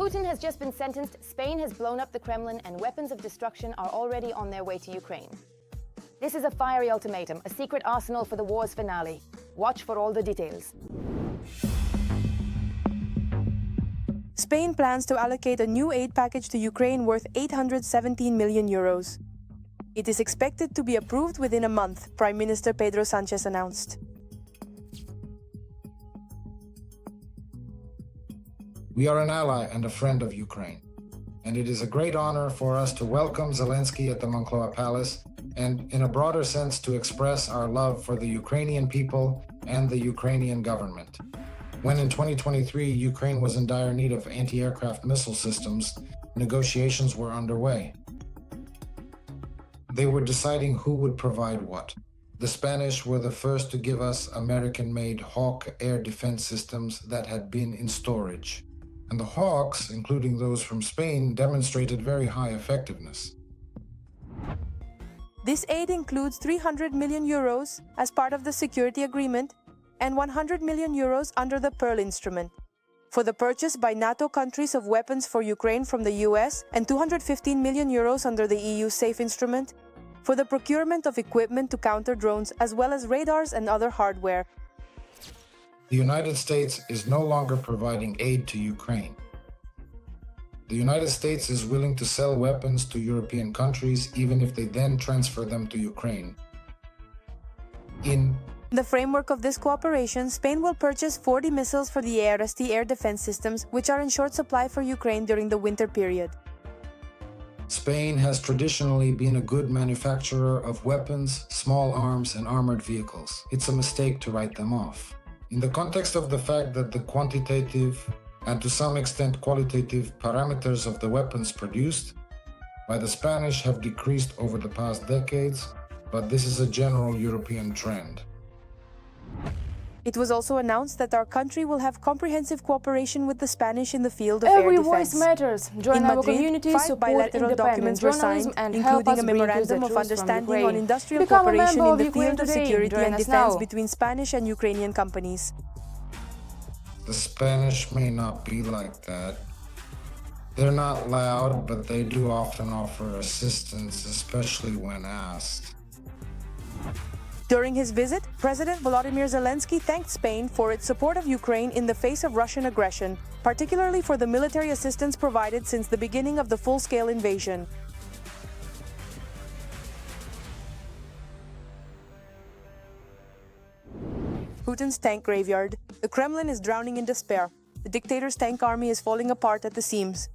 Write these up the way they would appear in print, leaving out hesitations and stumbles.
Putin has just been sentenced, Spain has blown up the Kremlin, and weapons of destruction are already on their way to Ukraine. This is a fiery ultimatum, a secret arsenal for the war's finale. Watch for all the details. Spain plans to allocate a new aid package to Ukraine worth 817 million euros. It is expected to be approved within a month, Prime Minister Pedro Sánchez announced. We are an ally and a friend of Ukraine, and it is a great honor for us to welcome Zelensky at the Moncloa Palace and, in a broader sense, to express our love for the Ukrainian people and the Ukrainian government. When in 2023 Ukraine was in dire need of anti-aircraft missile systems, negotiations were underway. They were deciding who would provide what. The Spanish were the first to give us American-made Hawk air defense systems that had been in storage. And the Hawks, including those from Spain, demonstrated very high effectiveness. This aid includes 300 million euros as part of the security agreement and 100 million euros under the Pearl instrument for the purchase by NATO countries of weapons for Ukraine from the US, and 215 million euros under the EU SAFE instrument for the procurement of equipment to counter drones as well as radars and other hardware. The United States is no longer providing aid to Ukraine. The United States is willing to sell weapons to European countries even if they then transfer them to Ukraine. In the framework of this cooperation, Spain will purchase 40 missiles for the ARST air defense systems, which are in short supply for Ukraine during the winter period. Spain has traditionally been a good manufacturer of weapons, small arms, and armored vehicles. It's a mistake to write them off. In the context of the fact that the quantitative and to some extent qualitative parameters of the weapons produced by the Spanish have decreased over the past decades, but this is a general European trend. It was also announced that our country will have comprehensive cooperation with the Spanish in the field of air Every defense. voice matters. Join In our Madrid, community, 5 support bilateral documents were signed, and help including us a bring memorandum the of truth understanding from on Ukraine. industrial Become a cooperation member in of the Ukraine field of today. security Join and us defense now. between Spanish and Ukrainian companies. The Spanish may not be like that. They're not loud, but they do often offer assistance, especially when asked. During his visit, President Volodymyr Zelensky thanked Spain for its support of Ukraine in the face of Russian aggression, particularly for the military assistance provided since the beginning of the full-scale invasion. Putin's tank graveyard. The Kremlin is drowning in despair. The dictator's tank army is falling apart at the seams,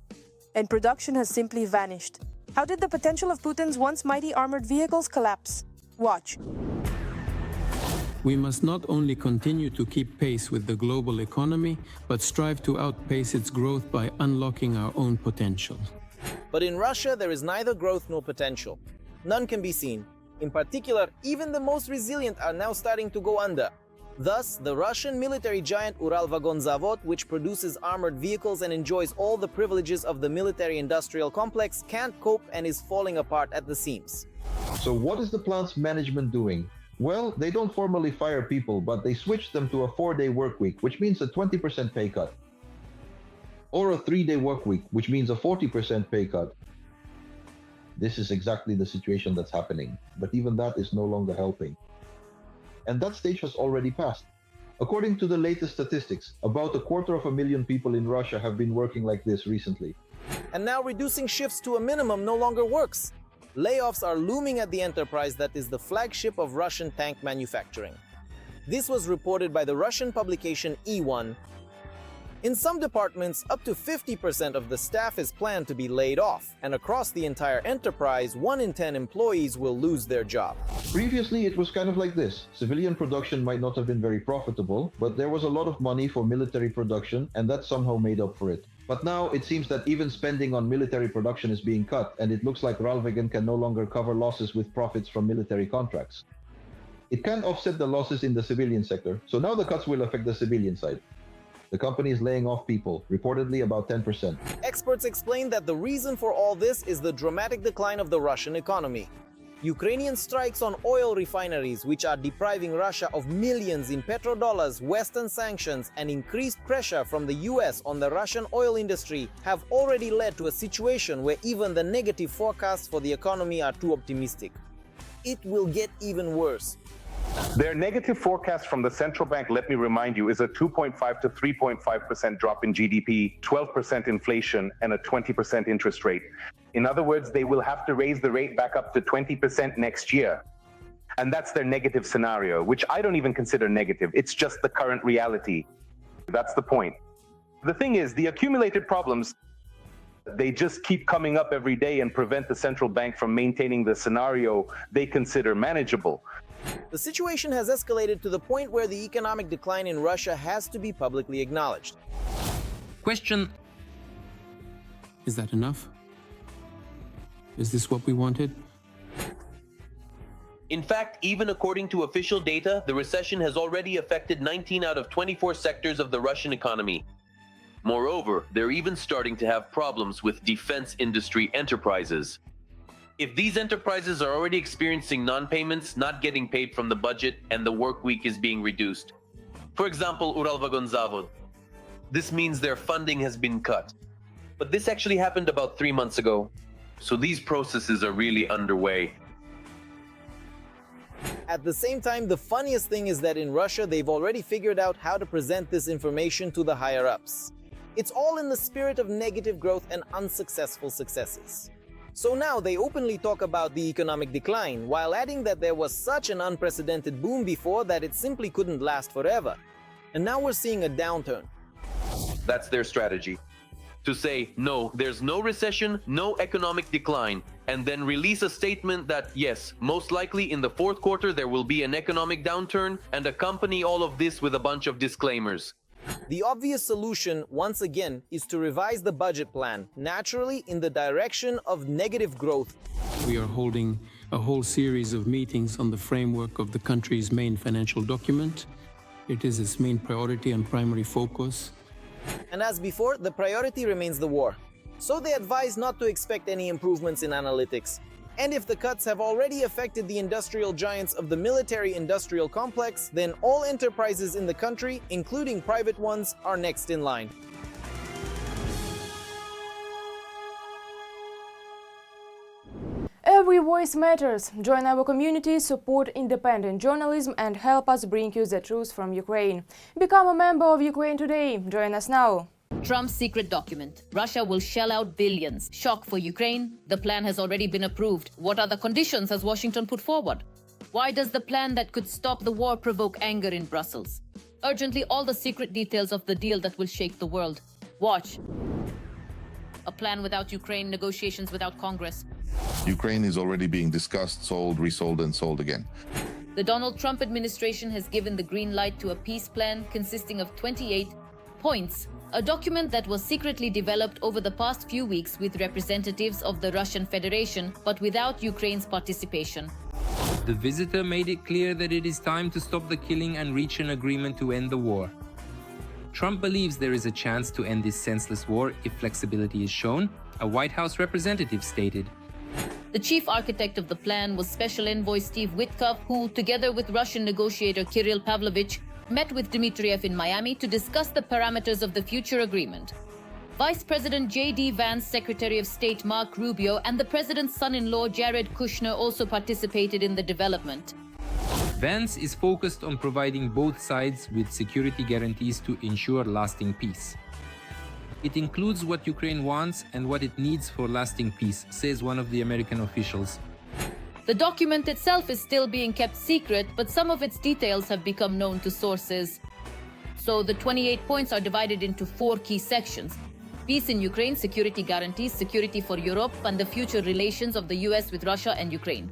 and production has simply vanished. How did the potential of Putin's once mighty armored vehicles collapse? Watch. We must not only continue to keep pace with the global economy, but strive to outpace its growth by unlocking our own potential. But in Russia, there is neither growth nor potential. None can be seen. In particular, even the most resilient are now starting to go under. Thus, the Russian military giant Uralvagonzavod, which produces armored vehicles and enjoys all the privileges of the military-industrial complex, can't cope and is falling apart at the seams. So what is the plant's management doing? Well, they don't formally fire people, but they switch them to a 4-day work week, which means a 20% pay cut. Or a 3-day work week, which means a 40% pay cut. This is exactly the situation that's happening, but even that is no longer helping. And that stage has already passed. According to the latest statistics, about 250,000 people in Russia have been working like this recently. And now reducing shifts to a minimum no longer works. Layoffs are looming at the enterprise that is the flagship of Russian tank manufacturing. This was reported by the Russian publication E1. In some departments, up to 50% of the staff is planned to be laid off, and across the entire enterprise, 1 in 10 employees will lose their job. Previously, it was kind of like this. Civilian production might not have been very profitable, but there was a lot of money for military production, and that somehow made up for it. But now it seems that even spending on military production is being cut, and it looks like Ralvagen can no longer cover losses with profits from military contracts. It can't offset the losses in the civilian sector, so now the cuts will affect the civilian side. The company is laying off people, reportedly about 10%. Experts explain that the reason for all this is the dramatic decline of the Russian economy. Ukrainian strikes on oil refineries, which are depriving Russia of millions in petrodollars, Western sanctions, and increased pressure from the US on the Russian oil industry, have already led to a situation where even the negative forecasts for the economy are too optimistic. It will get even worse. Their negative forecast from the central bank, let me remind you, is a 2.5 to 3.5% drop in GDP, 12% inflation, and a 20% interest rate. In other words, they will have to raise the rate back up to 20% next year. And that's their negative scenario, which I don't even consider negative. It's just the current reality. That's the point. The thing is, the accumulated problems, they just keep coming up every day and prevent the central bank from maintaining the scenario they consider manageable. The situation has escalated to the point where the economic decline in Russia has to be publicly acknowledged. Question: Is that enough? Is this what we wanted? In fact, even according to official data, the recession has already affected 19 out of 24 sectors of the Russian economy. Moreover, they're even starting to have problems with defense industry enterprises. If these enterprises are already experiencing non-payments, not getting paid from the budget, and the work week is being reduced, for example, Uralvagonzavod, this means their funding has been cut. But this actually happened about 3 months ago, so these processes are really underway. At the same time, the funniest thing is that in Russia, they've already figured out how to present this information to the higher-ups. It's all in the spirit of negative growth and unsuccessful successes. So now they openly talk about the economic decline, while adding that there was such an unprecedented boom before that it simply couldn't last forever. And now we're seeing a downturn. That's their strategy. To say, no, there's no recession, no economic decline, and then release a statement that, yes, most likely in the fourth quarter there will be an economic downturn, and accompany all of this with a bunch of disclaimers. The obvious solution, once again, is to revise the budget plan, naturally in the direction of negative growth. We are holding a whole series of meetings on the framework of the country's main financial document. It is its main priority and primary focus. And as before, the priority remains the war. So they advise not to expect any improvements in analytics. And if the cuts have already affected the industrial giants of the military-industrial complex, then all enterprises in the country, including private ones, are next in line. Every voice matters. Join our community, support independent journalism and help us bring you the truth from Ukraine. Become a member of Ukraine today. Join us now. Trump's secret document. Russia will shell out billions. Shock for Ukraine. The plan has already been approved. What are the conditions has Washington put forward? Why does the plan that could stop the war provoke anger in Brussels? Urgently, all the secret details of the deal that will shake the world. Watch. A plan without Ukraine, negotiations without Congress. Ukraine is already being discussed, sold, resold, and sold again. The Donald Trump administration has given the green light to a peace plan consisting of 28 points, a document that was secretly developed over the past few weeks with representatives of the Russian Federation, but without Ukraine's participation. The visitor made it clear that it is time to stop the killing and reach an agreement to end the war. Trump believes there is a chance to end this senseless war if flexibility is shown, a White House representative stated. The chief architect of the plan was Special Envoy Steve Witkoff, who, together with Russian negotiator Kirill Pavlovich, met with Dmitriev in Miami to discuss the parameters of the future agreement. Vice President J.D. Vance, Secretary of State Mark Rubio, and the president's son-in-law Jared Kushner also participated in the development. Vance is focused on providing both sides with security guarantees to ensure lasting peace. It includes what Ukraine wants and what it needs for lasting peace, says one of the American officials. The document itself is still being kept secret, but some of its details have become known to sources. So the 28 points are divided into 4 key sections: peace in Ukraine, security guarantees, security for Europe, and the future relations of the US with Russia and Ukraine.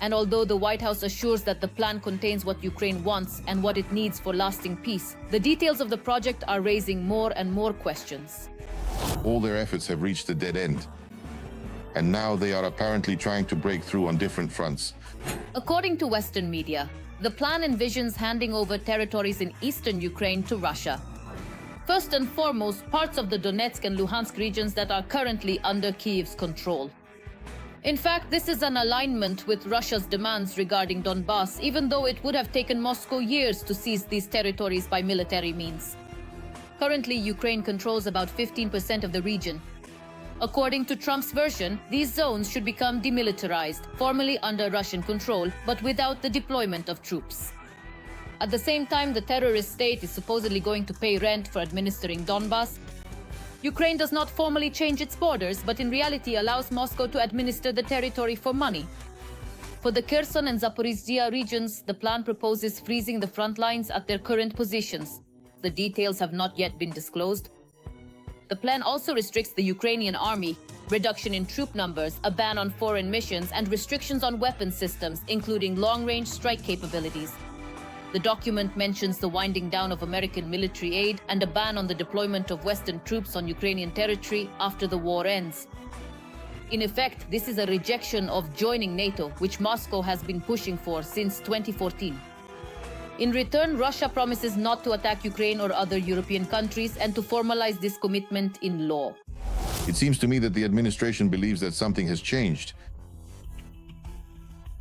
And although the White House assures that the plan contains what Ukraine wants and what it needs for lasting peace, the details of the project are raising more and more questions. All their efforts have reached a dead end, and now they are apparently trying to break through on different fronts. According to Western media, the plan envisions handing over territories in eastern Ukraine to Russia. First and foremost, parts of the Donetsk and Luhansk regions that are currently under Kyiv's control. In fact, this is an alignment with Russia's demands regarding Donbass, even though it would have taken Moscow years to seize these territories by military means. Currently, Ukraine controls about 15% of the region. According to Trump's version, these zones should become demilitarized, formally under Russian control, but without the deployment of troops. At the same time, the terrorist state is supposedly going to pay rent for administering Donbass. Ukraine does not formally change its borders, but in reality allows Moscow to administer the territory for money. For the Kherson and Zaporizhzhia regions, the plan proposes freezing the front lines at their current positions. The details have not yet been disclosed. The plan also restricts the Ukrainian army, reduction in troop numbers, a ban on foreign missions, and restrictions on weapon systems, including long-range strike capabilities. The document mentions the winding down of American military aid and a ban on the deployment of Western troops on Ukrainian territory after the war ends. In effect, this is a rejection of joining NATO, which Moscow has been pushing for since 2014. In return, Russia promises not to attack Ukraine or other European countries and to formalize this commitment in law. It seems to me that the administration believes that something has changed.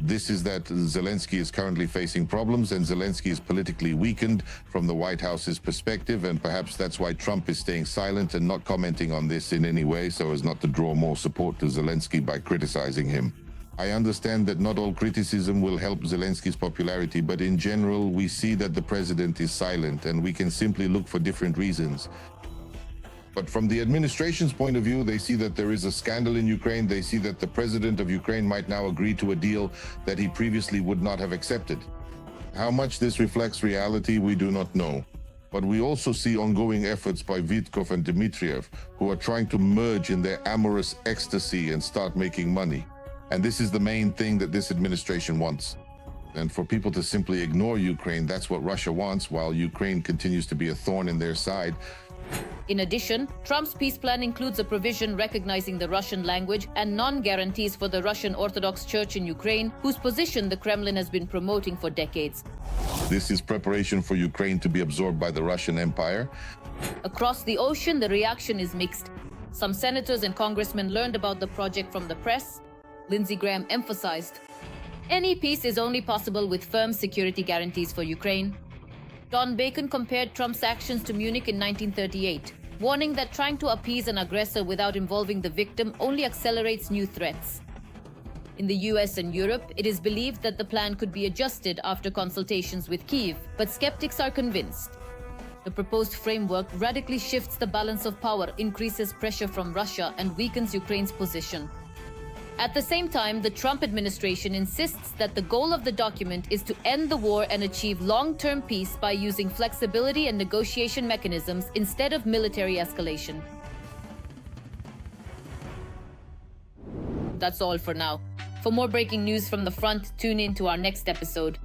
This is that Zelensky is currently facing problems and Zelensky is politically weakened from the White House's perspective, and perhaps that's why Trump is staying silent and not commenting on this in any way so as not to draw more support to Zelensky by criticizing him. I understand that not all criticism will help Zelensky's popularity, but in general, we see that the president is silent and we can simply look for different reasons. But from the administration's point of view, they see that there is a scandal in Ukraine. They see that the president of Ukraine might now agree to a deal that he previously would not have accepted. How much this reflects reality, we do not know. But we also see ongoing efforts by Vitkov and Dmitriev, who are trying to merge in their amorous ecstasy and start making money. And this is the main thing that this administration wants. And for people to simply ignore Ukraine, that's what Russia wants, while Ukraine continues to be a thorn in their side. In addition, Trump's peace plan includes a provision recognizing the Russian language and non-guarantees for the Russian Orthodox Church in Ukraine, whose position the Kremlin has been promoting for decades. This is preparation for Ukraine to be absorbed by the Russian Empire. Across the ocean, the reaction is mixed. Some senators and congressmen learned about the project from the press. Lindsey Graham emphasized, any peace is only possible with firm security guarantees for Ukraine. Don Bacon compared Trump's actions to Munich in 1938, warning that trying to appease an aggressor without involving the victim only accelerates new threats. In the US and Europe, it is believed that the plan could be adjusted after consultations with Kyiv, but skeptics are convinced. The proposed framework radically shifts the balance of power, increases pressure from Russia, and weakens Ukraine's position. At the same time, the Trump administration insists that the goal of the document is to end the war and achieve long-term peace by using flexibility and negotiation mechanisms instead of military escalation. That's all for now. For more breaking news from the front, tune in to our next episode.